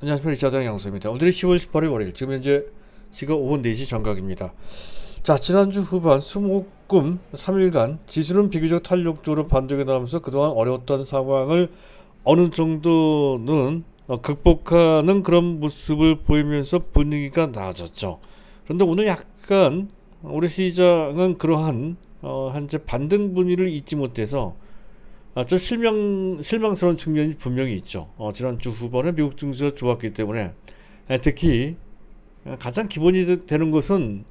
안녕하십니까. 리차드 양수입니다. 오늘이 10월 18일 월요일, 지금 현재 시각 오후 4시 정각입니다. 자, 지난주 후반 수목금 3일간 지수는 비교적 탄력적으로 반등해 나오면서 그동안 어려웠던 상황을 어느 정도는 극복하는 그런 모습을 보이면서 분위기가 나아졌죠. 그런데 오늘 약간 우리 시장은 그러한 현재 반등 분위기를 잊지 못해서 좀 실망스러운 측면이 분명히 있죠. 지난주 후반에 미국 증시가 좋았기 때문에 특히 가장 기본이 되는 것은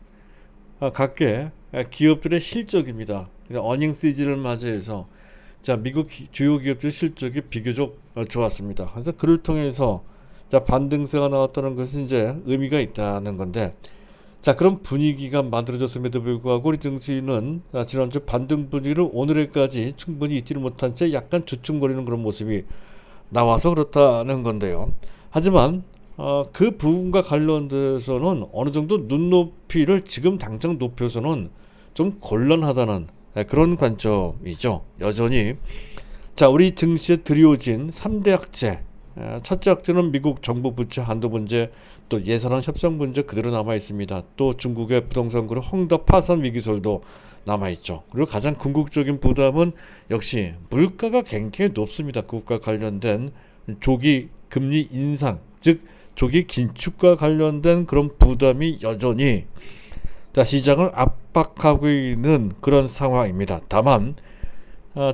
각계 기업들의 실적입니다. 어닝 시즌을 맞이해서 자, 미국 주요 기업들의 실적이 비교적 좋았습니다. 그래서 그를 통해서 자, 반등세가 나왔다는 것은 이제 의미가 있다는 건데, 자, 그런 분위기가 만들어졌음에도 불구하고 우리 증시는 지난주 반등 분위기를 오늘에까지 충분히 잊지를 못한 채 약간 주춤거리는 그런 모습이 나와서 그렇다는 건데요. 하지만 그 부분과 관련돼서는 어느 정도 눈높이를 지금 당장 높여서는 좀 곤란하다는 그런 관점이죠. 여전히 자, 우리 증시에 들이워진 3대 악재, 첫째 악재는 미국 정부 부채 한도 문제, 또 예산안 협상 문제 그대로 남아 있습니다. 또 중국의 부동산 그룹 헝다 파산 위기설도 남아 있죠. 그리고 가장 궁극적인 부담은 역시 물가가 굉장히 높습니다. 그것과 관련된 조기 금리 인상, 즉 조기 긴축과 관련된 그런 부담이 여전히 시장을 압박하고 있는 그런 상황입니다. 다만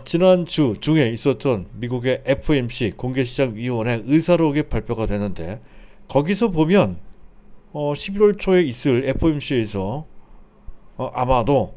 지난주 중에 있었던 미국의 FOMC 공개시장위원회 의사록이 발표가 되는데, 거기서 보면 11월 초에 있을 FOMC에서 아마도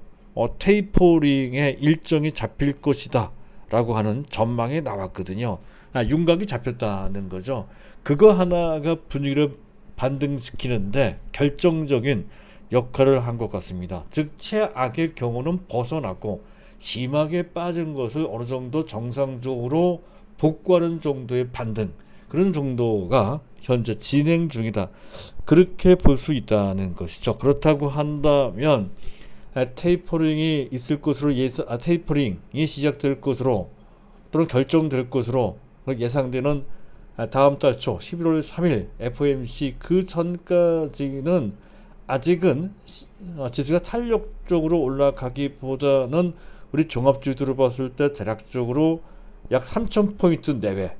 테이퍼링의 일정이 잡힐 것이다 라고 하는 전망이 나왔거든요. 윤곽이 잡혔다는 거죠. 그거 하나가 분위기를 반등시키는데 결정적인 역할을 한 것 같습니다. 즉 최악의 경우는 벗어났고 심하게 빠진 것을 어느 정도 정상적으로 복구하는 정도의 반등, 그런 정도가 현재 진행 중이다, 그렇게 볼 수 있다는 것이죠. 그렇다고 한다면 테이퍼링이 있을 것으로 테이퍼링이 시작될 것으로 또는 결정될 것으로 예상되는 다음 달 초 11월 3일 FOMC 그 전까지는 아직은 지수가 탄력적으로 올라가기보다는 우리 종합지수로 봤을 때 대략적으로 약 3,000포인트 내외,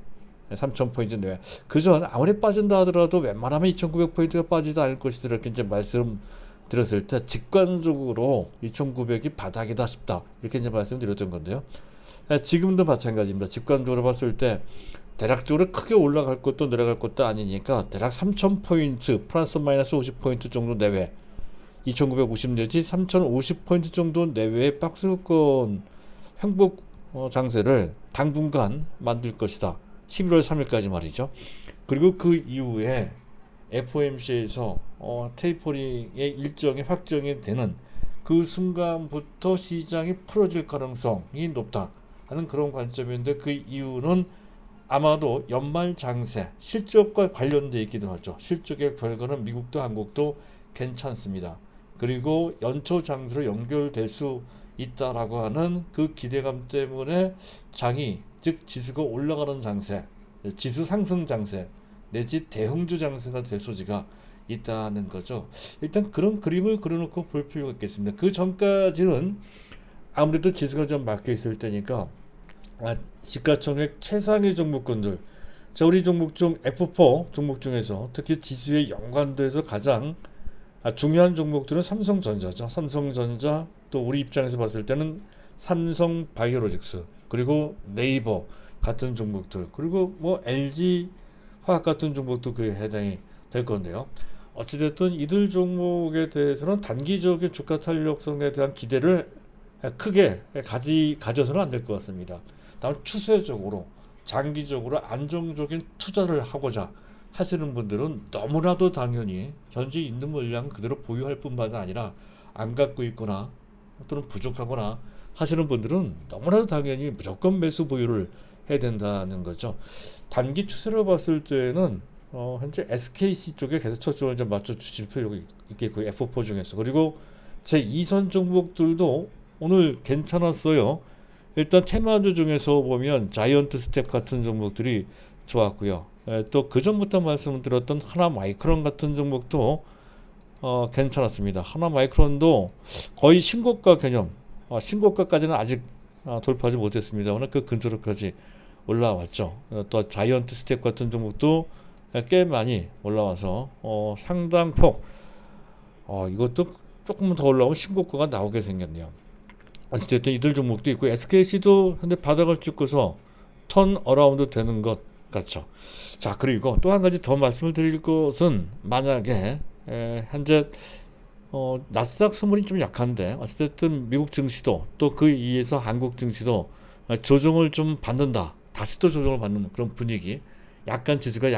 3,000포인트 내외. 그전 아무리 빠진다 하더라도 웬만하면 2,900포인트가 빠지지 않을 것이다, 이렇게 이제 말씀드렸을 때 직관적으로 2,900이 바닥이다 싶다, 이렇게 이제 말씀드렸던 건데요. 지금도 마찬가지입니다. 직관적으로 봤을 때 대략적으로 크게 올라갈 것도 내려갈 것도 아니니까 대략 3,000포인트 플러스 마이너스 50포인트 정도 내외, 2,950 내지 3,050포인트 정도 내외의 박스권 횡복 장세를 당분간 만들 것이다. 11월 3일까지 말이죠. 그리고 그 이후에 FOMC에서 테이퍼링의 일정이 확정이 되는 그 순간부터 시장이 풀어질 가능성이 높다 하는 그런 관점인데, 그 이유는 아마도 연말 장세 실적과 관련되어 있기도 하죠. 실적의 결과는 미국도 한국도 괜찮습니다. 그리고 연초 장세로 연결될 수 있다라고 하는 그 기대감 때문에 장이, 즉 지수가 올라가는 장세, 지수 상승 장세 내지 대형주 장세가 될 소지가 있다는 거죠. 일단 그런 그림을 그려놓고 볼 필요가 있겠습니다. 그 전까지는 아무래도 지수가 좀 막혀 있을 때니까 시가총액 최상위 종목군들, 자, 우리 종목 중 F4 종목 중에서 특히 지수에 연관돼서 가장 중요한 종목들은 삼성전자죠. 삼성전자, 또 우리 입장에서 봤을 때는 삼성바이오로직스, 그리고 네이버 같은 종목들, 그리고 뭐 LG 화학 같은 종목도 그에 해당이 될 건데요. 어찌됐든 이들 종목에 대해서는 단기적인 주가 탄력성에 대한 기대를 크게 가져서는 안 될 것 같습니다. 다만 추세적으로 장기적으로 안정적인 투자를 하고자 하시는 분들은 너무나도 당연히 현재 있는 물량 그대로 보유할 뿐만 아니라 안 갖고 있거나 또는 부족하거나 하시는 분들은 너무나도 당연히 무조건 매수 보유를 해야 된다는 거죠. 단기 추세로 봤을 때는 현재 SKC 쪽에 계속 초점을 좀 맞춰 주실 필요가 있겠고, F4 중에서. 그리고 제 2선 종목들도 오늘 괜찮았어요. 일단 테마주 중에서 보면 자이언트 스텝 같은 종목들이 좋았고요. 또 그 전부터 말씀드렸던 하나마이크론 같은 종목도 괜찮았습니다. 하나마이크론도 거의 신고가 개념, 신고가까지는 아직 돌파하지 못했습니다만 그 근처로까지 올라왔죠. 또 자이언트 스텝 같은 종목도 꽤 많이 올라와서 상당폭 이것도 조금 더 올라오면 신고가가 나오게 생겼네요. 어쨌든 이들 종목도 있고 SKC도 현재 바닥을 찍고서 턴 어라운드 되는 것 같죠. 자, 그리고 또 한 가지 더 말씀을 드릴 것은 만약에 현재 나스닥 소문이 좀 약한데 어쨌든 미국 증시도 또 그 이에서 한국 증시도 조정을 좀 받는다. 다시 또 조정을 받는 그런 분위기, 약간 지수가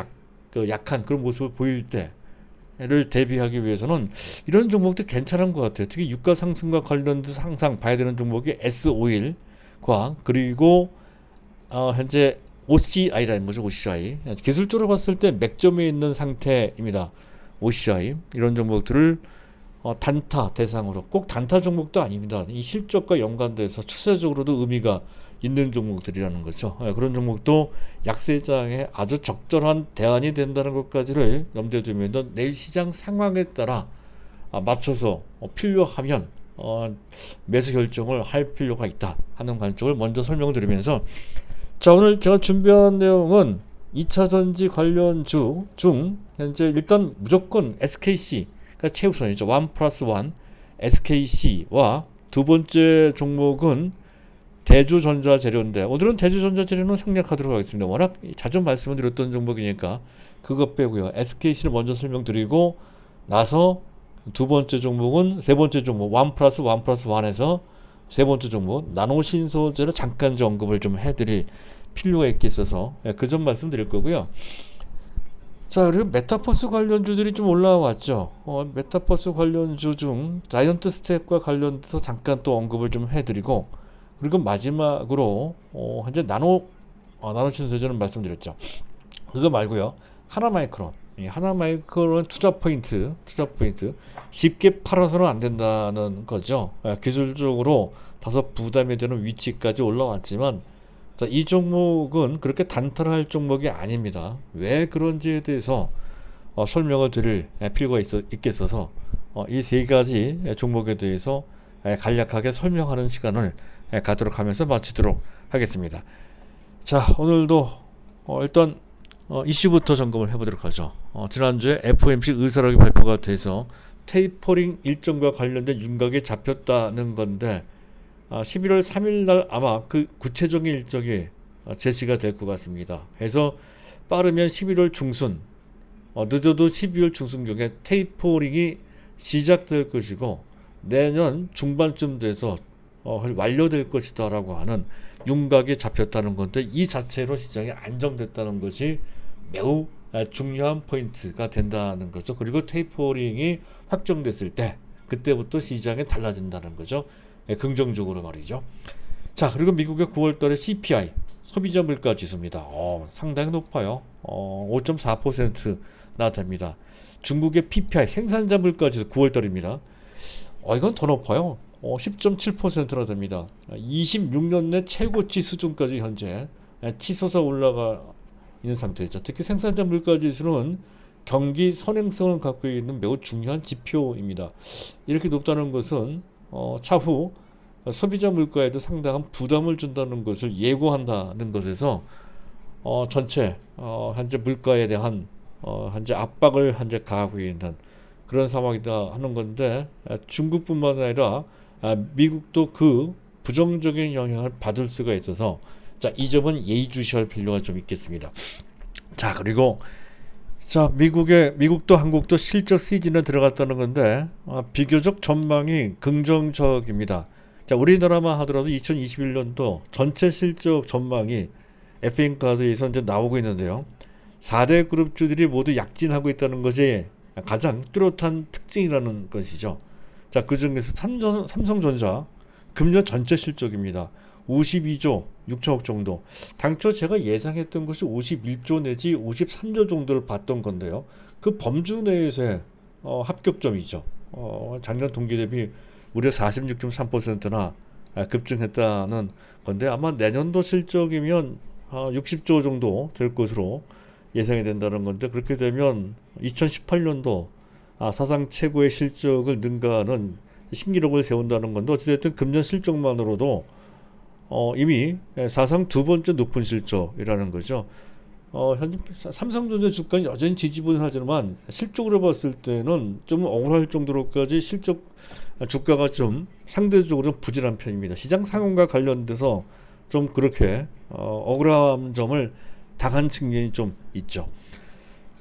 약한 그런 모습을 보일 때를 대비하기 위해서는 이런 종목도 괜찮은 것 같아요. 특히 유가 상승과 관련돼서 항상 봐야 되는 종목이 S51과 그리고 현재 OCI라는 거죠. OCI 기술적으로 봤을 때 맥점에 있는 상태입니다. OCI 이런 종목들을 단타 대상으로, 꼭 단타 종목도 아닙니다. 이 실적과 연관돼서 추세적으로도 의미가 있는 종목들이라는 거죠. 그런 종목도 약세장에 아주 적절한 대안이 된다는 것까지를 염두에 두면 내일 시장 상황에 따라 맞춰서 필요하면 매수 결정을 할 필요가 있다 하는 관점을 먼저 설명드리면서, 자, 오늘 제가 준비한 내용은 2차전지 관련주 중 현재 일단 무조건 SKC 최우선이죠. 1+1 SKC와 두 번째 종목은 대주전자재료인데 오늘은 대주전자재료는 생략하도록 하겠습니다. 워낙 자주 말씀을 드렸던 종목이니까 그것 빼고요. SKC를 먼저 설명드리고 나서 두 번째 종목은 세 번째 종목 1+1+1에서 세 번째 종목 나노신소재를 잠깐 언급을 좀 해드릴 필요가 있겠어서 그 점 말씀드릴 거고요. 자, 그리고 메타버스 관련주들이 좀 올라왔죠. 메타버스 관련주 중 자이언트 스텝과 관련돼서 잠깐 또 언급을 좀 해드리고, 그리고 마지막으로 현재 나노신소재는 말씀드렸죠. 그거 말고요. 하나마이크론, 하나마이크론 투자 포인트 쉽게 팔아서는 안 된다는 거죠. 기술적으로 다소 부담이 되는 위치까지 올라왔지만, 자, 이 종목은 그렇게 단타를 할 종목이 아닙니다. 왜 그런지에 대해서 설명을 드릴 필요가 있겠어서 이 세 가지 종목에 대해서 간략하게 설명하는 시간을 갖도록 하면서 마치도록 하겠습니다. 자, 오늘도 일단 이슈부터 점검을 해보도록 하죠. 지난주에 FOMC 의사록이 발표가 돼서 테이퍼링 일정과 관련된 윤곽이 잡혔다는 건데 11월 3일 날 아마 그 구체적인 일정이 제시가 될 것 같습니다. 해서 빠르면 11월 중순, 늦어도 12월 중순경에 테이퍼링이 시작될 것이고 내년 중반쯤 돼서 완료될 것이다 라고 하는 윤곽이 잡혔다는 건데, 이 자체로 시장이 안정됐다는 것이 매우 중요한 포인트가 된다는 거죠. 그리고 테이퍼링이 확정됐을 때 그때부터 시장이 달라진다는 거죠. 긍정적으로 말이죠. 자, 그리고 미국의 9월달에 CPI 소비자 물가 지수입니다. 상당히 높아요. 5.4%나 됩니다. 중국의 PPI 생산자 물가 지수 9월달입니다. 이건 더 높아요. 10.7%나 됩니다. 26년 내 최고치 수준까지 현재 치솟아 올라가 있는 상태죠. 특히 생산자 물가 지수는 경기 선행성을 갖고 있는 매우 중요한 지표입니다. 이렇게 높다는 것은 차후 소비자 물가에도 상당한 부담을 준다는 것을 예고한다는 것에서 전체 현재 물가에 대한 현재 압박을 현재 가하고 있는 그런 상황이다 하는 건데, 중국뿐만 아니라 미국도 그 부정적인 영향을 받을 수가 있어서, 자, 이 점은 예의주시할 필요가 좀 있겠습니다. 자, 그리고 자, 미국도 한국도 실적 시즌에 들어갔다는 건데 비교적 전망이 긍정적입니다. 자, 우리나라만 하더라도 2021년도 전체 실적 전망이 FN카드에서 이제 나오고 있는데요. 4대 그룹주들이 모두 약진하고 있다는 것이 가장 뚜렷한 특징이라는 것이죠. 자, 그 중에서 삼성전자 금년 전체 실적입니다. 52조 6천억 정도. 당초 제가 예상했던 것이 51조 내지 53조 정도를 봤던 건데요. 그 범주 내에서의 합격점이죠. 작년 동기 대비 무려 46.3%나 급증했다는 건데, 아마 내년도 실적이면 60조 정도 될 것으로 예상이 된다는 건데, 그렇게 되면 2018년도 사상 최고의 실적을 능가하는 신기록을 세운다는 건데, 어찌됐든 금년 실적만으로도 이미 사상 두 번째 높은 실적이라는 거죠. 현재 삼성전자 주가는 여전히 지지부진하지만 실적으로 봤을 때는 좀 억울할 정도로까지 실적 주가가 좀 상대적으로 부진한 편입니다. 시장 상황과 관련돼서 좀 그렇게 억울한 점을 당한 측면이 좀 있죠.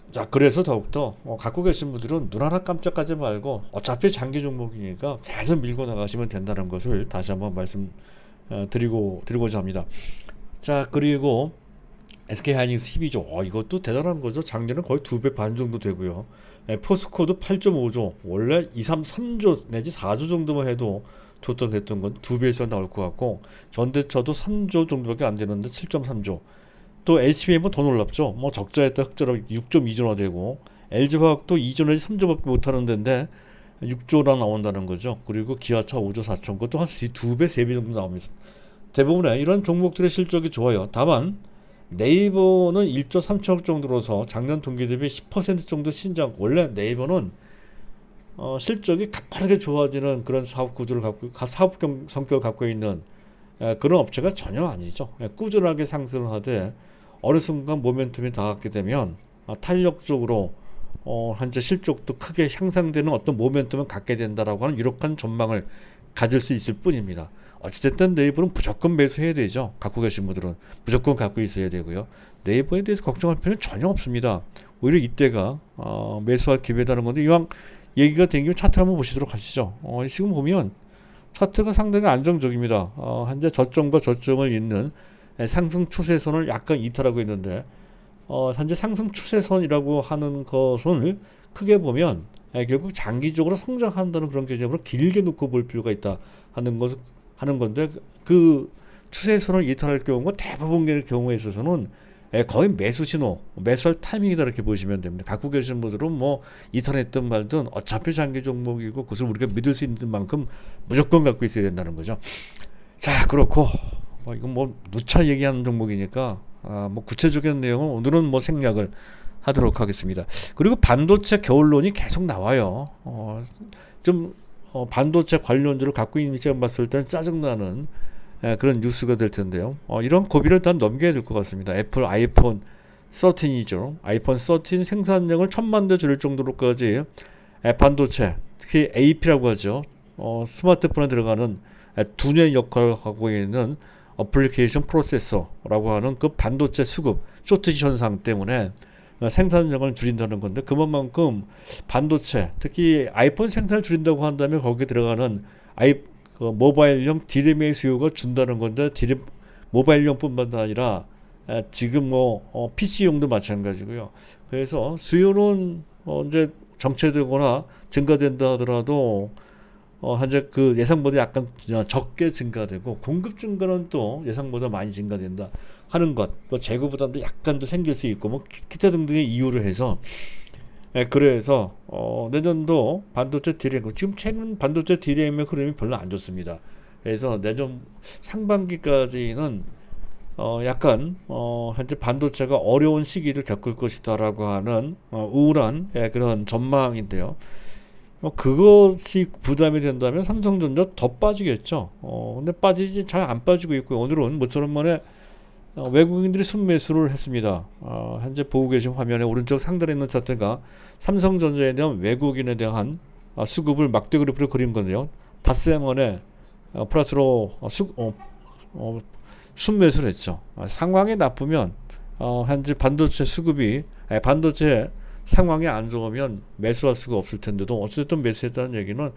자, 그래서 더욱더 갖고 계신 분들은 눈 하나 깜짝하지 말고 어차피 장기 종목이니까 계속 밀고 나가시면 된다는 것을 다시 한번 드리고자 합니다. 자, 그리고 SK하이닉스 12조. 이것도 대단한 거죠. 작년은 거의 2배 반 정도 되고요. 포스코도 8.5조. 원래 3조 내지 4조 정도만 해도 좋다 했던 건 2배에서 나올 것 같고, 전대차도 3조 정도밖에 안 되는데 7.3조. 또 HBM은 더 놀랍죠. 뭐 적자했다 흑자로 6.2조나 되고, LG화학도 2조 내지 3조밖에 못하는 데인데 6조나 나온다는 거죠. 그리고 기아차 5조 4천. 그것도 한 2배, 3배 정도 나옵니다. 대부분의 이런 종목들의 실적이 좋아요. 다만 네이버는 1조 3천억 정도로서 작년 동기 대비 10% 정도 신장. 원래 네이버는 실적이 가파르게 좋아지는 그런 사업 구조를 갖고, 사업 성격을 갖고 있는 그런 업체가 전혀 아니죠. 꾸준하게 상승을 하되 어느 순간 모멘텀이 닿게 되면 탄력적으로 현재 실적도 크게 향상되는 어떤 모멘텀을 갖게 된다라고 하는 유력한 전망을 가질 수 있을 뿐입니다. 어찌됐든 네이버는 무조건 매수해야 되죠. 갖고 계신 분들은 무조건 갖고 있어야 되고요. 네이버에 대해서 걱정할 필요는 전혀 없습니다. 오히려 이때가 매수할 기회다는 건데, 이왕 얘기가 된 김에 차트를 한번 보시도록 하시죠. 지금 보면 차트가 상당히 안정적입니다. 현재 저점과 저점을 잇는 상승 추세선을 약간 이탈하고 있는데, 현재 상승 추세선이라고 하는 것을 크게 보면 결국 장기적으로 성장한다는 그런 개념으로 길게 놓고 볼 필요가 있다 하는 건데, 그 추세선을 이탈할 경우가 대부분의 경우에 있어서는 거의 매수 신호, 매수할 타이밍이다 이렇게 보시면 됩니다. 갖고 계신 분들은 뭐 이탈했든 말든 어차피 장기 종목이고 그것을 우리가 믿을 수 있는 만큼 무조건 갖고 있어야 된다는 거죠. 자, 그렇고 이건 뭐 누차 얘기하는 종목이니까 뭐 구체적인 내용은 오늘은 뭐 생략을 하도록 하겠습니다. 그리고 반도체 겨울론이 계속 나와요. 반도체 관련주를 갖고 있는 입장 봤을 땐 짜증나는 그런 뉴스가 될 텐데요. 이런 고비를 다 넘겨야 될 것 같습니다. 애플 아이폰 13이죠. 아이폰 13 생산량을 1000만 대 줄일 정도로까지 반도체, 특히 AP라고 하죠. 스마트폰에 들어가는 두뇌 역할을 하고 있는 어플리케이션 프로세서라고 하는 그 반도체 수급 쇼티지 현상 때문에 생산량을 줄인다는 건데, 그만큼 반도체, 특히 아이폰 생산을 줄인다고 한다면 거기에 들어가는 모바일용 디램의 수요가 준다는 건데, 디램 모바일용뿐만 아니라 지금 PC용도 마찬가지고요. 그래서 수요는 이제 정체되거나 증가된다 하더라도 현재 그 예상보다 약간 적게 증가되고, 공급 증가는 또 예상보다 많이 증가된다 하는 것, 또 재고 부담도 약간 더 생길 수 있고, 뭐 기타 등등의 이유를 해서 그래서 내년도 반도체 디램, 지금 최근 반도체 디램의 흐름이 별로 안 좋습니다. 그래서 내년 상반기까지는 약간 현재 반도체가 어려운 시기를 겪을 것이다라고 하는 우울한 그런 전망인데요. 그것이 부담이 된다면 삼성전자 더 빠지겠죠. 근데 빠지지 잘 안 빠지고 있고요. 오늘은 모처럼 만에 외국인들이 순매수를 했습니다. 현재 보고 계신 화면에 오른쪽 상단에 있는 차트가 삼성전자에 대한 외국인에 대한 수급을 막대 그래프로 그린 건데요. 닷새만에 플러스로 순매수를 했죠. 상황이 나쁘면 현재 반도체 상황이 안 좋으면 매수할 수가 없을 텐데도 어쨌든 매수했다는 얘기는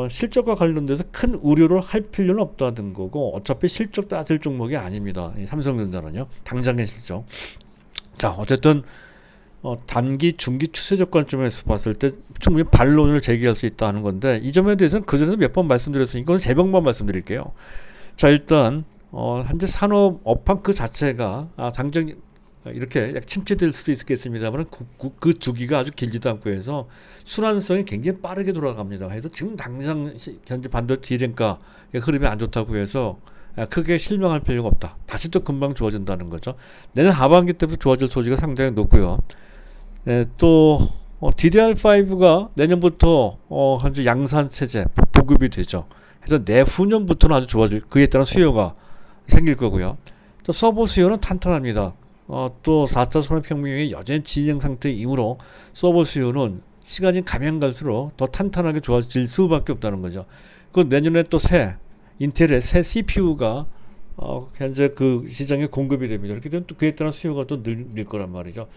실적과 관련돼서 큰 우려를 할 필요는 없다는 거고, 어차피 실적 따질 종목이 아닙니다. 삼성전자는요. 당장의 실적. 자, 어쨌든 단기, 중기 추세적 관점에서 봤을 때 충분히 반론을 제기할 수 있다는 건데, 이 점에 대해서는 그전에도 몇 번 말씀드렸으니까 이건 제목만 말씀드릴게요. 자, 일단 현재 산업 업황 그 자체가 당장 이렇게 침체될 수도 있겠습니다만 그 주기가 아주 길지도 않고 해서 순환성이 굉장히 빠르게 돌아갑니다. 그래서 지금 당장 현재 반도체 디램가 흐름이 안 좋다고 해서 크게 실망할 필요가 없다. 다시 또 금방 좋아진다는 거죠. 내년 하반기 때부터 좋아질 소지가 상당히 높고요. 또 DDR5가 내년부터 현재 양산 체제 보급이 되죠. 그래서 내후년부터는 아주 좋아질, 그에 따른 수요가 생길 거고요. 또 서버 수요는 탄탄합니다. 또 4차 산업혁명이 여전히 진행 상태이므로 서버 수요는 시간이 가면 갈수록 더 탄탄하게 좋아질 수밖에 없다는 거죠. 그 내년에 또 새 인텔의 새 CPU가 현재 그 시장에 공급이 됩니다. 이렇게 되면 또 그에 따른 수요가 또 늘 거란 말이죠.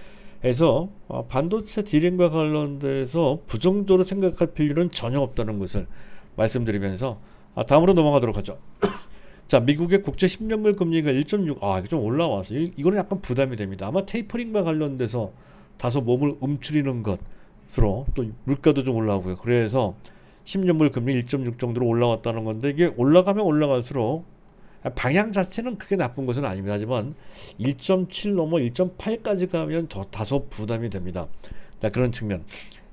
그래서 반도체 디램과 관련돼서 부정적으로 생각할 필요는 전혀 없다는 것을 말씀드리면서 다음으로 넘어가도록 하죠. 자, 미국의 국제 10년물 금리가 1.6, 이거 좀 올라와서 이거는 약간 부담이 됩니다. 아마 테이퍼링과 관련돼서 다소 몸을 움츠리는 것으로 또 물가도 좀 올라오고요. 그래서 10년물 금리 1.6 정도로 올라왔다는 건데, 이게 올라가면 올라갈수록 방향 자체는 크게 나쁜 것은 아닙니다. 하지만 1.7 넘어 1.8까지 가면 더 다소 부담이 됩니다. 자, 그런 측면.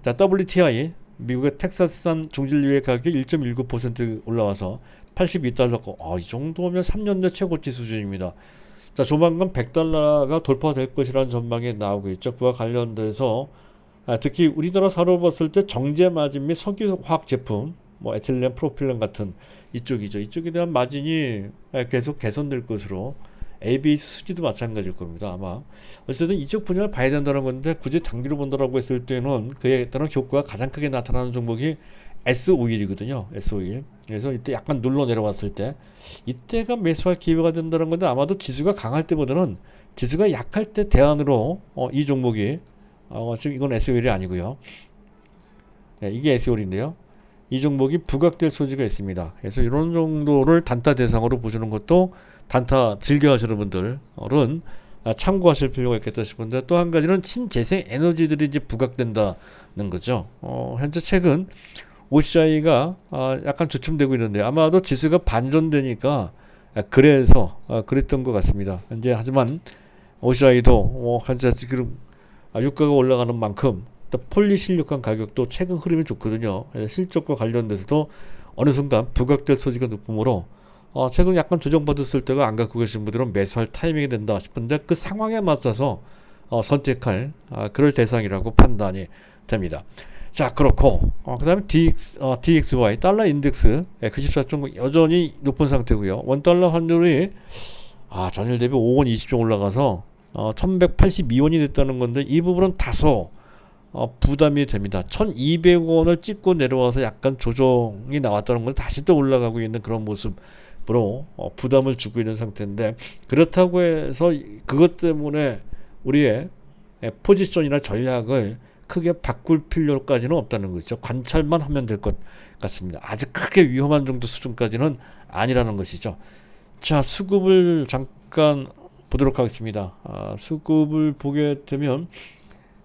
자, WTI 미국의 텍사스산 중진유의 가격이 1.19% 올라와서 82달러고, 이 정도면 3년 내 최고치 수준입니다. 자, 조만간 100달러가 돌파될 것이라는 전망이 나오고 있죠. 그와 관련돼서 특히 우리나라 사로 봤을 때 정제 마진 및 석유 화학 제품, 뭐 에틸렌, 프로필렌 같은 이쪽이죠. 이쪽에 대한 마진이 계속 개선될 것으로, ABS 수지도 마찬가지일 겁니다. 아마 어쨌든 이쪽 분야를 봐야 된다는 건데, 굳이 단기로 본다라고 했을 때는 그에 따른 효과가 가장 크게 나타나는 종목이 S51이거든요. S51. 그래서 이때 약간 눌러 내려왔을 때, 이때가 매수할 기회가 된다는 건데, 아마도 지수가 강할 때보다는 지수가 약할 때 대안으로 이 종목이, 지금 이건 S51이 아니고요. 이게 S51인데요. 이 종목이 부각될 소지가 있습니다. 그래서 이런 정도를 단타 대상으로 보시는 것도, 단타 즐겨 하시는 분들은 참고하실 필요가 있겠다 싶은데, 또 한 가지는 친재생 에너지들이 이제 부각된다는 거죠. 현재 최근 OCI가 약간 주춤되고 있는데, 아마도 지수가 반전되니까 그래서 그랬던 것 같습니다. 이제 하지만 OCI도 현재 지금 유가가 올라가는 만큼 또 폴리실리콘 가격도 최근 흐름이 좋거든요. 실적과 관련돼서도 어느 순간 부각될 소지가 높으므로 최근 약간 조정받았을 때가 안 갖고 계신 분들은 매수할 타이밍이 된다 싶은데, 그 상황에 맞춰서 선택할 그럴 대상이라고 판단이 됩니다. 자, 그렇고 그 다음에 DXY 달러 인덱스 94.9 여전히 높은 상태고요. 원달러 환율이 전일 대비 5원 20종 올라가서 1182원이 됐다는 건데, 이 부분은 다소 부담이 됩니다. 1200원을 찍고 내려와서 약간 조정이 나왔다는 건 다시 또 올라가고 있는 그런 모습으로 부담을 주고 있는 상태인데, 그렇다고 해서 그것 때문에 우리의 포지션이나 전략을 크게 바꿀 필요까지는 없다는 거죠. 관찰만 하면 될 것 같습니다. 아직 크게 위험한 정도 수준까지는 아니라는 것이죠. 자, 수급을 잠깐 보도록 하겠습니다. 수급을 보게 되면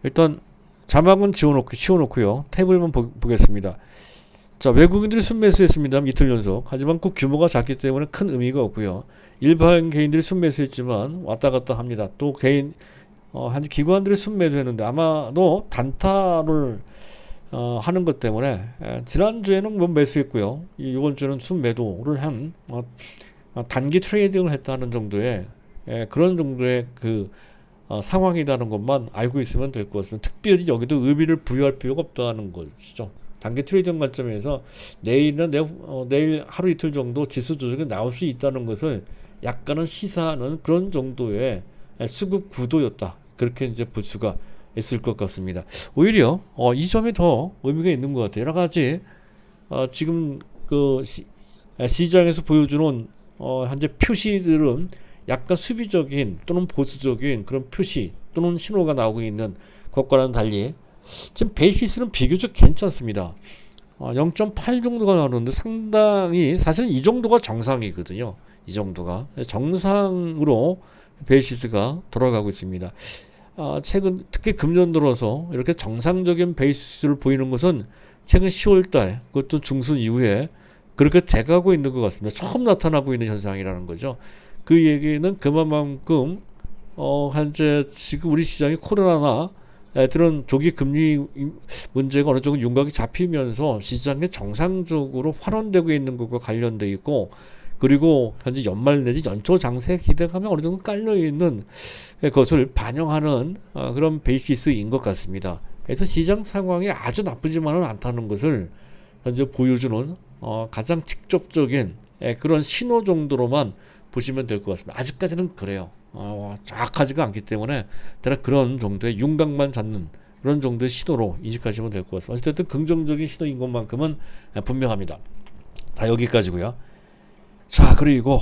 일단 자막은 치워놓고요. 테이블만 보겠습니다. 자, 외국인들이 순매수했습니다. 이틀 연속. 하지만 그 규모가 작기 때문에 큰 의미가 없고요. 일반 개인들이 순매수했지만 왔다 갔다 합니다. 또 한 기관들이 순매수했는데, 아마도 단타를 하는 것 때문에 지난주에는 뭐 매수했고요. 이번 주는 순매도를 한 단기 트레이딩을 했다는 정도의 그런 정도의 그 상황이라는 것만 알고 있으면 될 것 같습니다. 특별히 여기도 의미를 부여할 필요가 없다는 것이죠. 단기 트레이딩 관점에서 내일 하루 이틀 정도 지수 조정이 나올 수 있다는 것을 약간은 시사하는 그런 정도의 수급 구도였다. 그렇게 이제 볼 수가 있을 것 같습니다. 오히려 이 점이 더 의미가 있는 것 같아요. 여러 가지 지금 그 시장에서 보여주는 현재 표시들은 약간 수비적인 또는 보수적인 그런 표시 또는 신호가 나오고 있는 것과는 달리, 지금 베이시스는 비교적 괜찮습니다. 0.8 정도가 나오는데, 상당히 사실 이 정도가 정상이거든요. 이 정도가 정상으로 베이시스가 돌아가고 있습니다. 최근 특히 금년 들어서 이렇게 정상적인 베이시스를 보이는 것은 최근 10월달, 그것도 중순 이후에 그렇게 돼가고 있는 것 같습니다. 처음 나타나고 있는 현상이라는 거죠. 그 얘기는 그만큼 현재 지금 우리 시장이 코로나나 들은 조기 금리 문제가 어느 정도 윤곽이 잡히면서 시장에 정상적으로 환원되고 있는 것과 관련되어 있고, 그리고 현재 연말 내지 연초 장세 기대감이 어느 정도 깔려 있는 것을 반영하는 그런 베이시스인 것 같습니다. 그래서 시장 상황이 아주 나쁘지만은 않다는 것을 현재 보여주는 가장 직접적인 그런 신호 정도로만 보시면 될 것 같습니다. 아직까지는 그래요. 정확하지가 않기 때문에 대략 그런 정도의 윤곽만 잡는 그런 정도의 신호로 인식하시면 될 것 같습니다. 어쨌든 긍정적인 신호인 것만큼은 분명합니다. 다 여기까지고요. 자, 그리고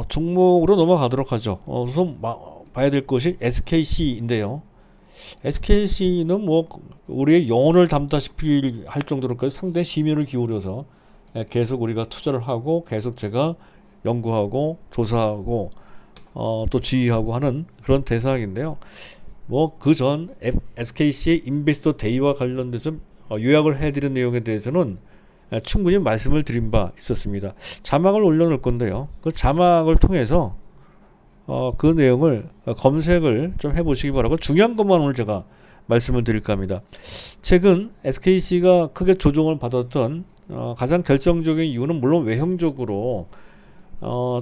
종목으로 넘어가도록 하죠. 우선 봐야 될 것이 SKC인데요. SKC는 뭐 우리의 영혼을 담다시피 할 정도로까지 상당히 심혈을 기울여서 계속 우리가 투자를 하고 계속 제가 연구하고 조사하고 또 지휘하고 하는 그런 대상인데요. 뭐 그 전 SKC의 인베스터 데이와 관련돼서 요약을 해드린 내용에 대해서는 충분히 말씀을 드린 바 있었습니다. 자막을 올려놓을 건데요. 그 자막을 통해서 그 내용을 검색을 좀 해보시기 바라고 중요한 것만 오늘 제가 말씀을 드릴까 합니다. 최근 SKC가 크게 조정을 받았던 가장 결정적인 이유는 물론 외형적으로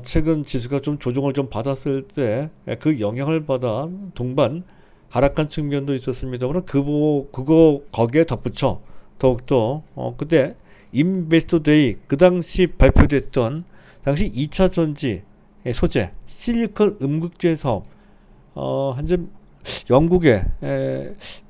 최근 지수가 좀 조정을 좀 받았을 때 그 영향을 받아 동반 하락한 측면도 있었습니다만 그거 거기에 덧붙여 더욱더 그때 인베스터 데이 그 당시 발표됐던 당시 2차 전지 소재 실리콘 음극재 사업 현재 영국의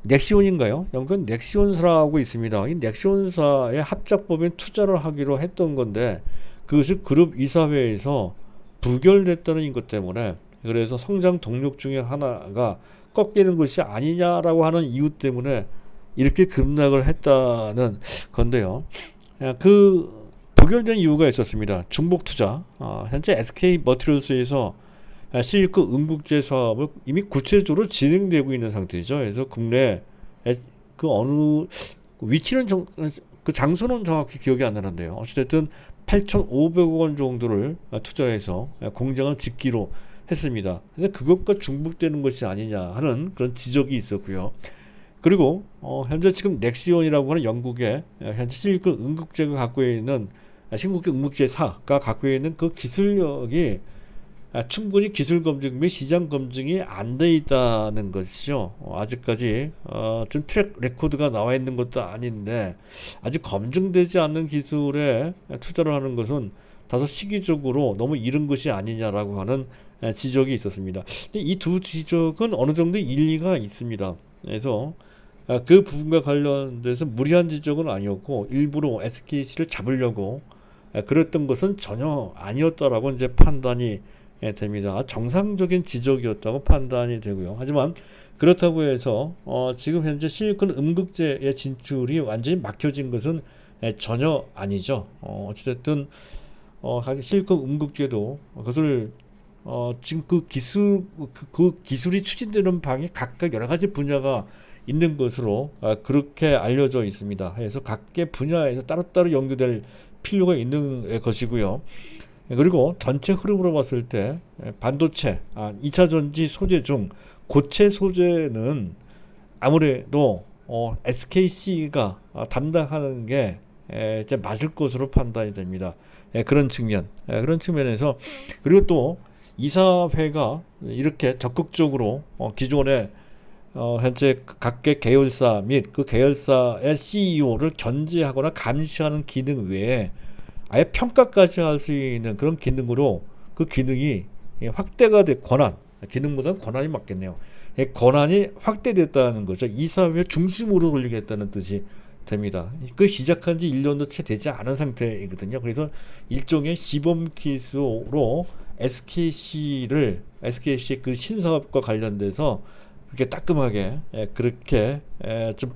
넥시온인가요? 영국 넥시온사라고 있습니다. 이 넥시온사의 합작법인 투자를 하기로 했던 건데 그것이 그룹 이사회에서 부결됐다는 것 때문에 그래서 성장 동력 중에 하나가 꺾이는 것이 아니냐라고 하는 이유 때문에 이렇게 급락을 했다는 건데요. 그 부결된 이유가 있었습니다. 중복 투자. 현재 SK 머티리얼스에서 실리콘 음극재 사업을 이미 구체적으로 진행되고 있는 상태죠. 그래서 국내 그 어느 위치는 그 장소는 정확히 기억이 안 나는데요. 어쨌든 8,500억 원 정도를 투자해서 공장을 짓기로 했습니다. 근데 그것과 중복되는 것이 아니냐 하는 그런 지적이 있었고요. 그리고 현재 지금 넥시온이라고 하는 영국의 현재 실리콘 음극재가 갖고 있는 신국계 음극재사가 갖고 있는 그 기술력이 충분히 기술 검증 및 시장 검증이 안 돼 있다는 것이죠. 아직까지 좀 트랙 레코드가 나와 있는 것도 아닌데 아직 검증되지 않는 기술에 투자를 하는 것은 다소 시기적으로 너무 이른 것이 아니냐라고 하는 지적이 있었습니다. 이 두 지적은 어느 정도 일리가 있습니다. 그래서 그 부분과 관련돼서 무리한 지적은 아니었고 일부러 SKC를 잡으려고 그랬던 것은 전혀 아니었다라고 이제 판단이 됩니다. 정상적인 지적이었다고 판단이 되고요. 하지만 그렇다고 해서 지금 현재 실리콘 음극재의 진출이 완전히 막혀진 것은 전혀 아니죠. 어찌됐든 실리콘 음극재도 그것을 지금 그 기술이 추진되는 방이 각각 여러 가지 분야가 있는 것으로 그렇게 알려져 있습니다. 그래서 각계 분야에서 따로따로 연구될 필요가 있는 것이고요. 그리고 전체 흐름으로 봤을 때 반도체, 2차 전지 소재 중 고체 소재는 아무래도 SKC가 담당하는 게 이제 맞을 것으로 판단이 됩니다. 그런 측면에서 그리고 또 이사회가 이렇게 적극적으로 기존에 현재 각계 계열사 및 그 계열사의 CEO를 견제하거나 감시하는 기능 외에 아예 평가까지 할 수 있는 그런 기능으로 그 기능이 확대가 된 기능보다는 권한이 맞겠네요. 권한이 확대됐다는 거죠. 이사회 중심으로 돌리겠다는 뜻이 됩니다. 그 시작한 지 1년도 채 되지 않은 상태이거든요. 그래서 일종의 시범 기수로 SKC의 그 신사업과 관련돼서 그렇게 따끔하게 그렇게 좀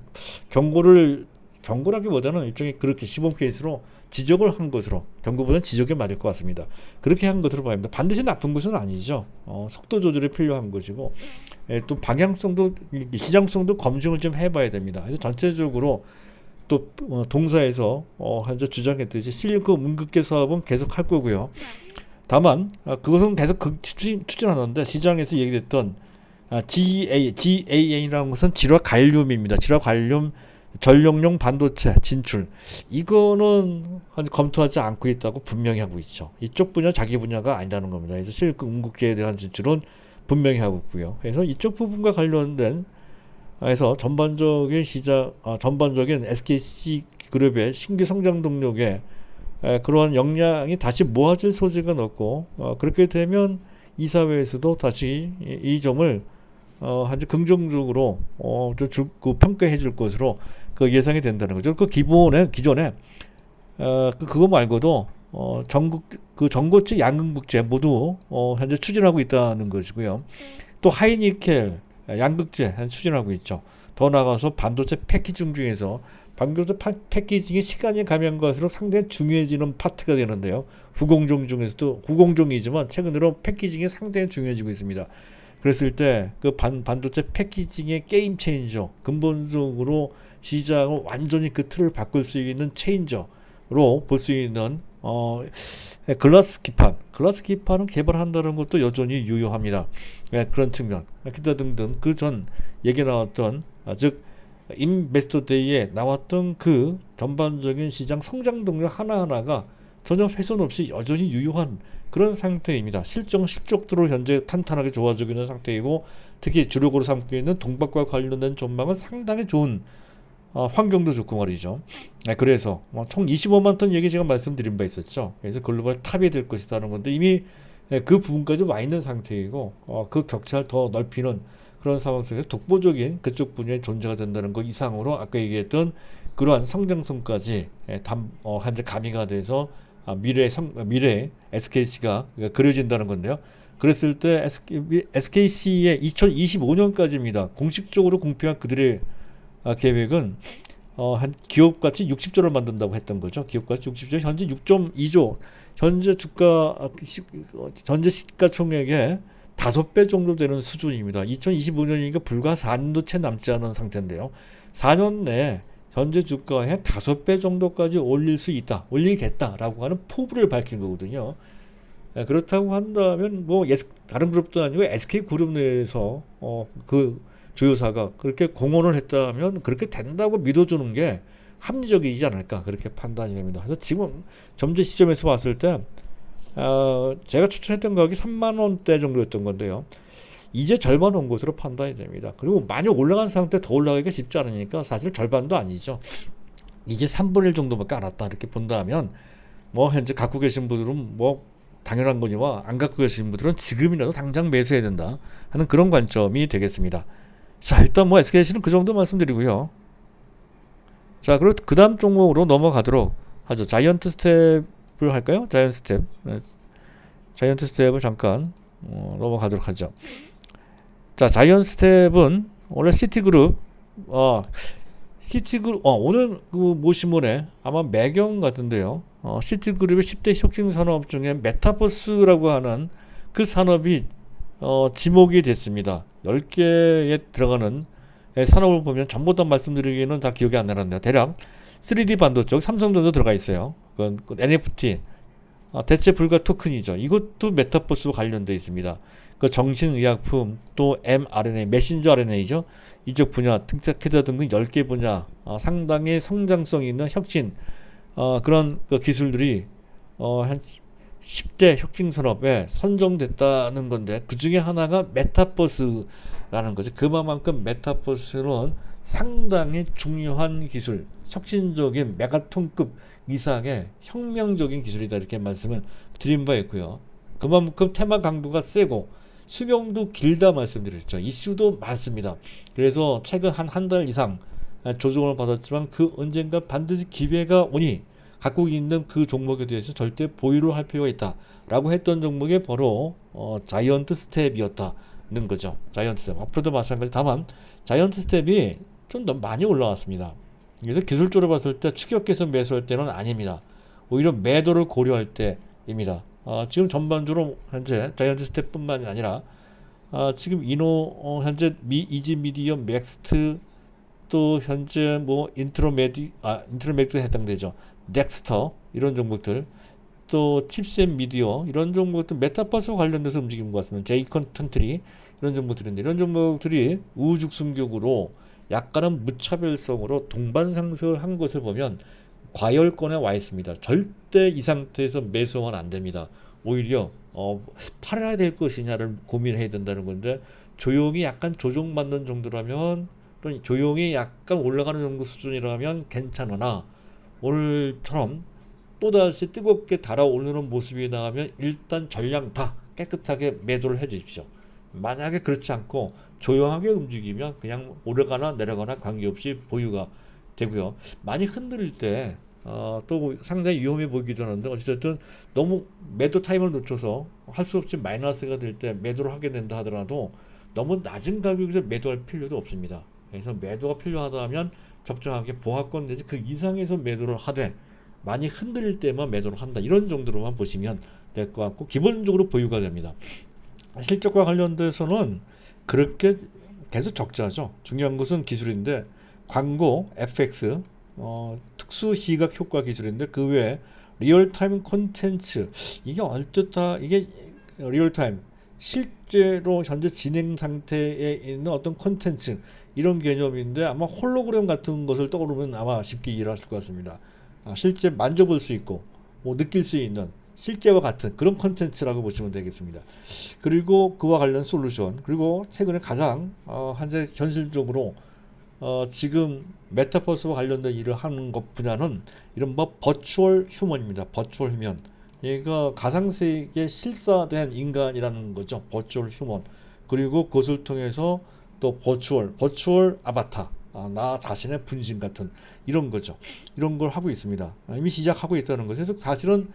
경고라기보다는 일종의 그렇게 시범 케이스로 지적을 한 것으로 경고보다는 지적이 맞을 것 같습니다. 그렇게 한 것으로 보입니다. 반드시 나쁜 것은 아니죠. 속도 조절이 필요한 것이고 또 방향성도 시장성도 검증을 좀 해봐야 됩니다. 그래서 전체적으로 또 동사에서 현재 주장했듯이 실리콘 음극재 사업은 계속 할 거고요. 다만 그것은 계속 추진하는데 시장에서 얘기됐던 GAA라는 것은 질화 갈륨입니다. 질화 갈륨 전력용 반도체 진출 이거는 검토하지 않고 있다고 분명히 하고 있죠. 이쪽 분야 자기 분야가 아니라는 겁니다. 그래서 실크 응급제에 대한 진출은 분명히 하고 있고요. 그래서 이쪽 부분과 관련된 해서 전반적인 SKC 그룹의 신규 성장 동력에 그러한 역량이 다시 모아질 소지가 높고 그렇게 되면 이사회에서도 다시 이 점을 아주 긍정적으로 평가해 줄 것으로 그 예상이 된다는 거죠. 그 기존에 그거 말고도 전고체 양극재 모두 현재 추진하고 있다는 것이고요. 또 하이니켈 양극재 추진하고 있죠. 더 나아가서 반도체 패키징 중에서 반도체 패키징이 시간이 가면 갈수록 상당히 중요해지는 파트가 되는데요. 후공정 중에서도 후공정이지만 최근으로 패키징이 상당히 중요해지고 있습니다. 그랬을 때 그 반도체 패키징의 게임 체인저, 근본적으로 시장을 완전히 그 틀을 바꿀 수 있는 체인저로 볼 수 있는 글라스 기판은 개발한다는 것도 여전히 유효합니다. 그런 측면, 기타 등등 그 전 얘기 나왔던 즉 인베스터 데이에 나왔던 그 전반적인 시장 성장 동력 하나하나가 전혀 훼손 없이 여전히 유효한 그런 상태입니다. 실적도 현재 탄탄하게 좋아지고 있는 상태이고 특히 주력으로 삼고 있는 동박과 관련된 전망은 상당히 좋은 환경도 좋고 말이죠. 그래서 총 25만 톤 얘기 제가 말씀드린 바 있었죠. 그래서 글로벌 탑이 될 것이라는 건데 이미 그 부분까지 와 있는 상태이고 그 격차를 더 넓히는 그런 상황 속에서 독보적인 그쪽 분야의 존재가 된다는 것 이상으로 아까 얘기했던 그러한 성장성까지 현재 가미가 돼서 미래 SKC가 그려진다는 건데요. 그랬을 때 SKC의 2025년까지입니다. 공식적으로 공표한 그들의 계획은 한 기업가치 60조를 만든다고 했던 거죠. 기업가치 60조, 현재 6.2조, 현재 시가총액의 5배 정도 되는 수준입니다. 2025년이니까 불과 4년도 채 남지 않은 상태인데요. 4년 내에 현재 주가의 5배 정도까지 올리겠다라고 하는 포부를 밝힌 거거든요. 그렇다고 한다면 다른 그룹도 아니고 SK 그룹 내에서 그 조효사가 그렇게 공언을 했다면 그렇게 된다고 믿어주는 게 합리적이지 않을까 그렇게 판단이 됩니다. 그래서 지금 점재 시점에서 봤을 때 제가 추천했던 가격이 3만 원대 정도였던 건데요. 이제 절반 온 것으로 판단이 됩니다. 그리고 많이 올라간 상태 더 올라가기가 쉽지 않으니까 사실 절반도 아니죠. 이제 3분의 1 정도밖에 안 왔다 이렇게 본다면 현재 갖고 계신 분들은 당연한 거지만 안 갖고 계신 분들은 지금이라도 당장 매수해야 된다 하는 그런 관점이 되겠습니다. 자, 일단 SKC는 그 정도 말씀드리고요. 자, 그리고 그 다음 종목으로 넘어가도록 하죠. 자이언트 스텝을 할까요? 자이언트 스텝을 잠깐 넘어가도록 하죠. 자, 자이언트 스텝은 원래 시티그룹 오늘 그 모신문에 아마 매경 같은데요. 시티그룹의 10대 혁신 산업 중에 메타버스라고 하는 그 산업이 지목이 됐습니다. 10개에 들어가는 산업을 보면 전부 다 말씀드리기는 다 기억이 안 나는데요. 대략 3D 반도체, 삼성전자 들어가 있어요. 그건 NFT, 대체 불가 토큰이죠. 이것도 메타버스와 관련되어 있습니다. 그 정신의약품, 또 mRNA, 메신저 RNA죠. 이쪽 분야, 등짝해자 등등 10개 분야 상당히 성장성 있는 혁신 그런 기술들이 한 10대 혁신 산업에 선정됐다는 건데 그 중에 하나가 메타버스라는 거죠. 그만큼 메타버스는 상당히 중요한 기술, 혁신적인 메가톤급 이상의 혁명적인 기술이다 이렇게 말씀을 드린 바 있고요. 그만큼 테마 강도가 세고 수명도 길다 말씀드렸죠. 이슈도 많습니다. 그래서 최근 한 달 이상 조정을 받았지만 그 언젠가 반드시 기회가 오니 갖고 있는 그 종목에 대해서 절대 보유를 할 필요가 있다 라고 했던 종목이 바로 자이언트 스텝이었다는 거죠. 자이언트 스텝 앞으로도 마찬가지. 다만 자이언트 스텝이 좀 더 많이 올라왔습니다. 그래서 기술적으로 봤을 때 추격해서 매수할 때는 아닙니다. 오히려 매도를 고려할 때입니다. 지금 전반적으로 현재 자이언트 스텝뿐만이 아니라 지금 현재 이지미디어 맥스트 또 현재 인트로맥도 해당되죠. 넥스터 이런 종목들 또 칩셋 미디어 이런 종목들 메타버스와 관련돼서 움직이는 것 같습니다. 제이컨 텐트리 이런 종목들인데 이런 종목들이 우후죽순격으로 약간은 무차별성으로 동반 상승을 한 것을 보면 과열권에 와 있습니다. 절대 이 상태에서 매수하면 안 됩니다. 오히려 팔아야 될 것이냐를 고민해야 된다는 건데, 조용히 약간 조정받는 정도라면, 또 조용히 약간 올라가는 정도 수준이라면 괜찮으나, 오늘처럼 또다시 뜨겁게 달아오르는 모습이 나오면 일단 전량 다 깨끗하게 매도를 해 주십시오. 만약에 그렇지 않고 조용하게 움직이면 그냥 오르거나 내려가나 관계없이 보유가 되고요. 많이 흔들릴 때 또 상당히 위험해 보이기도 하는데, 어쨌든 너무 매도 타임을 놓쳐서 할 수 없이 마이너스가 될 때 매도를 하게 된다 하더라도 너무 낮은 가격에서 매도할 필요도 없습니다. 그래서 매도가 필요하다 하면 적정하게 보합권 내지 그 이상에서 매도를 하되, 많이 흔들릴 때만 매도를 한다, 이런 정도로만 보시면 될 것 같고, 기본적으로 보유가 됩니다. 실적과 관련돼서는 그렇게 계속 적자죠. 중요한 것은 기술인데, 광고, FX, 특수 시각 효과 기술인데, 그 외에 리얼타임 콘텐츠, 이게 어쨌다, 이게 리얼타임, 실제로 현재 진행 상태에 있는 어떤 콘텐츠, 이런 개념인데, 아마 홀로그램 같은 것을 떠오르면 아마 쉽게 이해하실 것 같습니다. 실제 만져볼 수 있고 뭐 느낄 수 있는 실제와 같은 그런 콘텐츠라고 보시면 되겠습니다. 그리고 그와 관련 솔루션, 그리고 최근에 가장 현재 현실적으로 지금 메타버스와 관련된 일을 하는 것 분야는 이른바 버추얼 휴먼입니다. 버추얼 휴먼. 얘가 가상세계에 실사된 인간이라는 거죠. 버추얼 휴먼. 그리고 그것을 통해서 또 버추얼 아바타, 나 자신의 분신 같은 이런 거죠. 이런 걸 하고 있습니다. 이미 시작하고 있다는 거죠. 그래서 사실은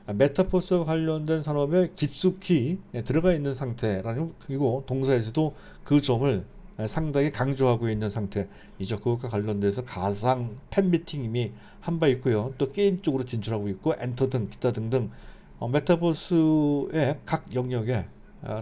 메타버스와 관련된 산업에 깊숙이 들어가 있는 상태라는, 그리고 동사에서도 그 점을 상당히 강조하고 있는 상태이죠. 그것과 관련돼서 가상 팬미팅 이미 한 바 있고요. 또 게임 쪽으로 진출하고 있고, 엔터 등 기타 등등 메타버스의 각 영역에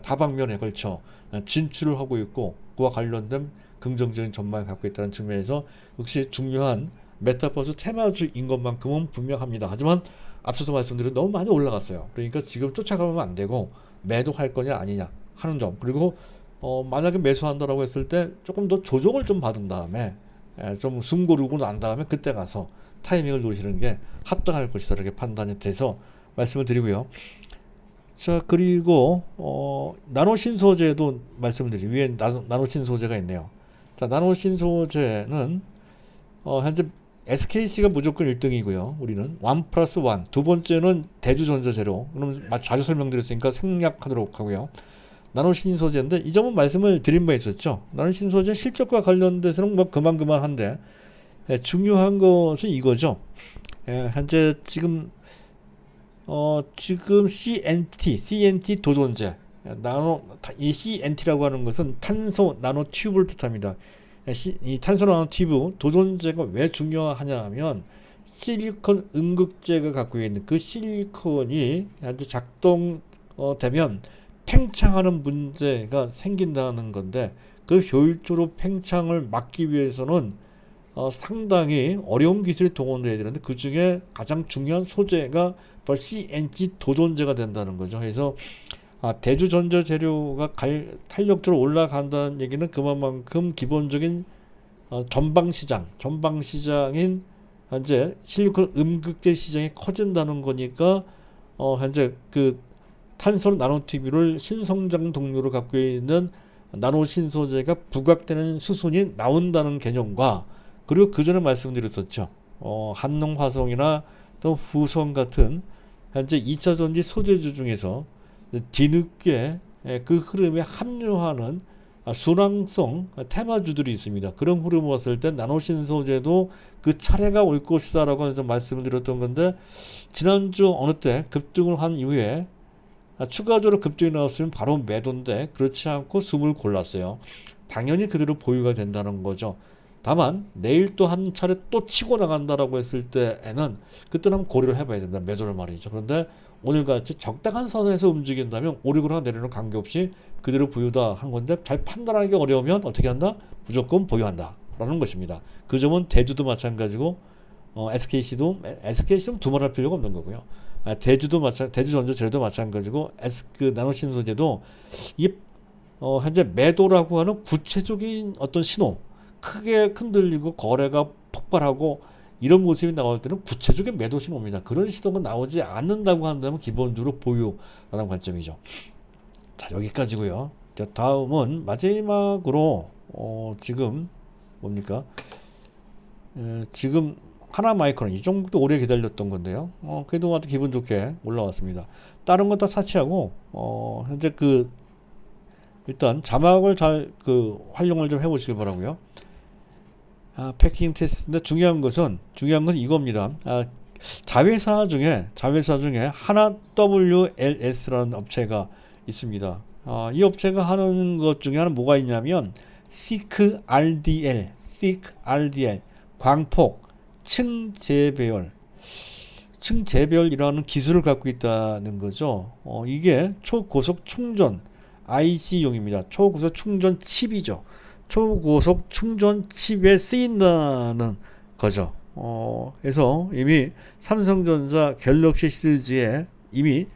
다방면에 걸쳐 진출을 하고 있고, 그와 관련된 긍정적인 전망을 갖고 있다는 측면에서 역시 중요한 메타버스 테마주인 것만큼은 분명합니다. 하지만 앞서서 말씀드린 너무 많이 올라갔어요. 그러니까 지금 쫓아가면 안 되고 매도할 거냐 아니냐 하는 점, 그리고 만약에 매수한다라고 했을 때 조금 더 조정을 좀 받은 다음에 좀 숨 고르고 난 다음에 그때 가서 타이밍을 노리시는 게 합당할 것이다, 이렇게 판단이 돼서 말씀을 드리고요. 자, 그리고 나노 신소재도 말씀을 드리죠. 위에 나노 신소재가 있네요. 자, 나노 신소재는 현재 SKC가 무조건 1등이고요. 우리는 1+1. 두 번째는 대주전자재료. 그럼 자주 설명드렸으니까 생략하도록 하고요. 나노 신소재인데, 이 점은 말씀을 드린 바 있었죠. 나노 신소재 실적과 관련돼서는 뭐 그만한데, 중요한 것은 이거죠. 현재 지금 CNT 도전제, 이 CNT라고 하는 것은 탄소 나노 튜브를 뜻합니다. 이 탄소 나노 튜브 도전제가 왜 중요하냐면, 실리콘 음극재가 갖고 있는 그 실리콘이 현재 작동되면 팽창하는 문제가 생긴다는 건데, 그 효율적으로 팽창을 막기 위해서는 상당히 어려운 기술이 동원돼야 되는데, 그 중에 가장 중요한 소재가 바로 CNT 도전제가 된다는 거죠. 그래서 대주 전자 재료가 탄력적으로 올라간다는 얘기는 그만큼 기본적인 전방시장인 현재 실리콘 음극재 시장이 커진다는 거니까, 현재 그 탄소 나노튜브를 신성장 동료로 갖고 있는 나노 신소재가 부각되는 수순이 나온다는 개념과, 그리고 그 전에 말씀드렸었죠. 한농화성이나 또 후성 같은 현재 2차 전지 소재주 중에서 뒤늦게 그 흐름에 합류하는 순환성 테마주들이 있습니다. 그런 흐름을 봤을 때 나노신 소재도 그 차례가 올 것이다라고 좀 말씀을 드렸던 건데, 지난주 어느 때 급등을 한 이후에 추가적으로 급등이 나왔으면 바로 매도인데, 그렇지 않고 숨을 골랐어요. 당연히 그대로 보유가 된다는 거죠. 다만 내일 또 한 차례 또 치고 나간다라고 했을 때에는 그때는 한번 고려를 해봐야 됩니다. 매도를 말이죠. 그런데 오늘같이 적당한 선에서 움직인다면 오르거나 내리는 관계없이 그대로 보유다 한 건데, 잘 판단하기 어려우면 어떻게 한다? 무조건 보유한다 라는 것입니다. 그 점은 대주도 마찬가지고, SKC도 두말할 필요가 없는 거고요. 대주전자재료도 마찬가지고, 그 나노신소재도 이 현재 매도라고 하는 구체적인 어떤 신호, 크게 흔들리고 거래가 폭발하고 이런 모습이 나올 때는 구체적인 매도 신호입니다. 그런 시도가 나오지 않는다고 한다면 기본적으로 보유라는 관점이죠. 자, 여기까지고요. 자, 다음은 마지막으로 지금 뭡니까? 지금 하나 마이크론 이 정도 오래 기다렸던 건데요. 그동안 기분 좋게 올라왔습니다. 다른 건 다 사치하고 현재 일단 자막을 잘 활용을 좀 해보시길 바라고요. 패킹 테스트인데 중요한 것은 이겁니다. 자회사 중에 하나 WLS라는 업체가 있습니다. 이 업체가 하는 것 중에 하나 뭐가 있냐면 Seek RDL 광폭 층재배열이라는 기술을 갖고 있다는 거죠. 이게 초고속 충전 IC용입니다. 초고속 충전 칩이죠. 초고속 충전 칩에 쓰인다는 거죠. 그래서 이미 삼성전자 갤럭시 시리즈에 이미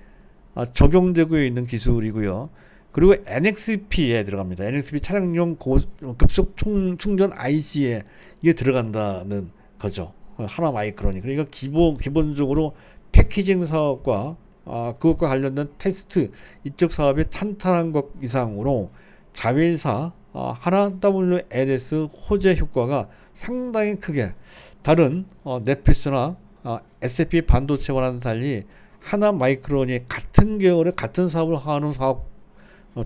적용되고 있는 기술이고요. 그리고 NXP에 들어갑니다. NXP 차량용 급속 충전 IC에 이게 들어간다는 거죠. 하나 마이크론이. 그러니까 기본적으로 패키징 사업과 그것과 관련된 테스트 이쪽 사업이 탄탄한 것 이상으로 자회사 하나 WLS 호재 효과가 상당히 크게 다른 넷피스나 SFP 반도체와는 달리 하나 마이크론이 같은 계열의 같은 사업을 하는 사업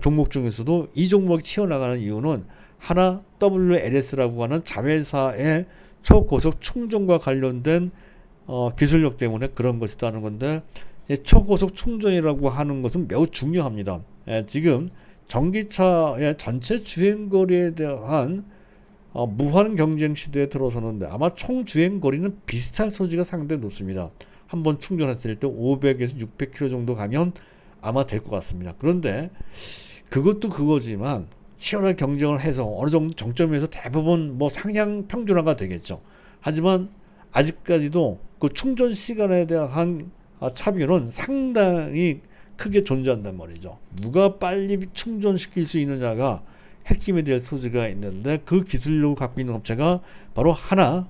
종목 중에서도 이 종목이 튀어나가는 이유는 하나 WLS라고 하는 자회사의 초고속 충전과 관련된 기술력 때문에 그런 것이라는 건데, 초고속 충전이라고 하는 것은 매우 중요합니다. 지금 전기차의 전체 주행거리에 대한 무한 경쟁 시대에 들어서는데 아마 총 주행거리는 비슷할 소지가 상당히 높습니다. 한번 충전했을 때 500에서 600km 정도 가면 아마 될 것 같습니다. 그런데 그것도 그거지만 치열하게 경쟁을 해서 어느 정도 정점에서 대부분 상향 평준화가 되겠죠. 하지만 아직까지도 그 충전 시간에 대한 차별은 상당히 크게 존재한단 말이죠. 누가 빨리 충전시킬 수 있느냐가 핵심이 될 소지가 있는데 그 기술력을 갖고 있는 업체가 바로 하나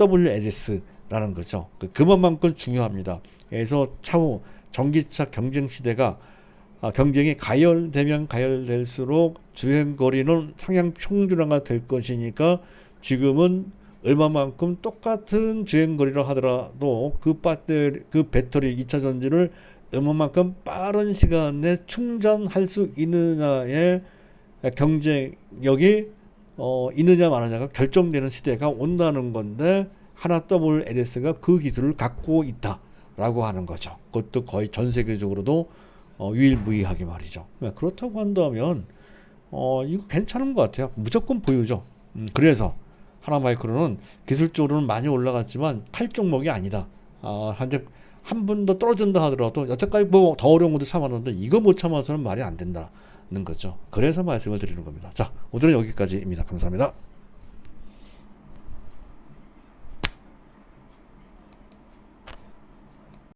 WLS라는 거죠. 그만큼 중요합니다. 그래서 차후 전기차 경쟁 시대가 경쟁이 가열되면 가열될수록 주행거리는 상향 평준화가 될 것이니까 지금은 얼마만큼 똑같은 주행거리를 하더라도 그 배터리 2차 전지를 얼마만큼 빠른 시간 내에 충전할 수 있느냐의 경쟁력이 있느냐 마느냐가 결정되는 시대가 온다는 건데 하나 WLS가 그 기술을 갖고 있다라고 하는 거죠. 그것도 거의 전 세계적으로도 유일무이하게 말이죠. 그렇다고 한다면 이거 괜찮은 것 같아요. 무조건 보유죠. 그래서 하나마이크로는 기술적으로는 많이 올라갔지만 팔 종목이 아니다. 한 번 더 떨어진다 하더라도 여태까지 더 어려운 것도 참았는데 이거 못 참아서는 말이 안 된다는 거죠. 그래서 말씀을 드리는 겁니다. 자, 오늘은 여기까지입니다. 감사합니다.